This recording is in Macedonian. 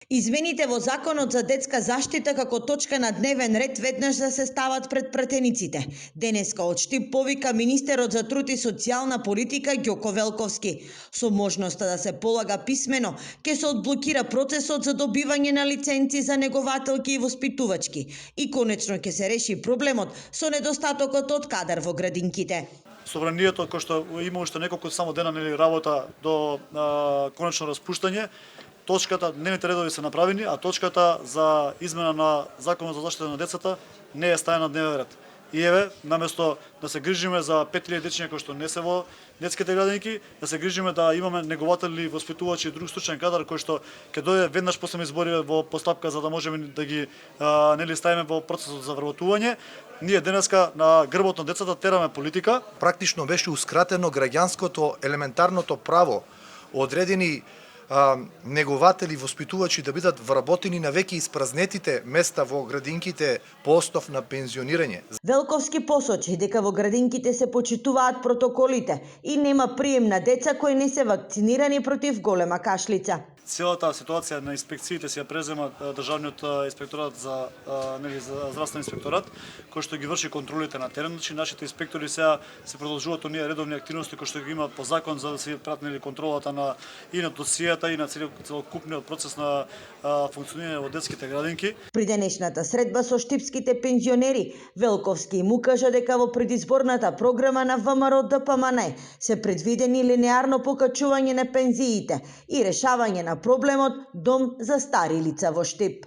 Измените во Законот за детска заштита како точка на дневен ред веднаш да се стават пред пратениците. Денеска од Штип повика министерот за труд и социјална политика Ѓоко Велковски. Со можноста да се полага писмено, ќе се одблокира процесот за добивање на лиценци за негователки и воспитувачки и конечно ќе се реши проблемот со недостатокот од кадар во градинките. Собранието, кој што има уште неколку само дена работа до конечно распуштање, точката, дневните редови се направени, а точката за измена на Законот за заштита на децата не е ставена на дневен ред. И еве, наместо да се грижиме за 5000 дечиња кои што не се во детските градинки, да се грижиме да имаме негователи, воспитувачи и друг стручен кадар кој што ќе дојде веднаш после избори во постапка за да можеме да ги ставиме во процесот за вработување. Ние денеска на грбот на децата тераме политика. Практично беше ускратено граѓанското елементарното право одредени негователи, воспитувачи да бидат вработени на веќе испразнетите места во градинките по основ на пензионирање. Велковски посочи дека во градинките се почитуваат протоколите и нема прием на деца кои не се вакцинирани против голема кашлица. Целата ситуација на инспекциите се ја презема државниот инспекторат за здравствен инспекторат, кој што ги врши контролите на терен. Значи нашите инспектори сега се продолжуваат оние редовни активности кои што ги има по закон за да се пратнели контролата на и на досијата и на целокупниот процес на функционирање во детските градинки. При денешната средба со штипските пензионери, Велковски му кажа дека во предизборната програма на ВМРО ДПМН се предвидени линеарно покачување на пензиите и решавање на проблемот дом за стари лица во Штип.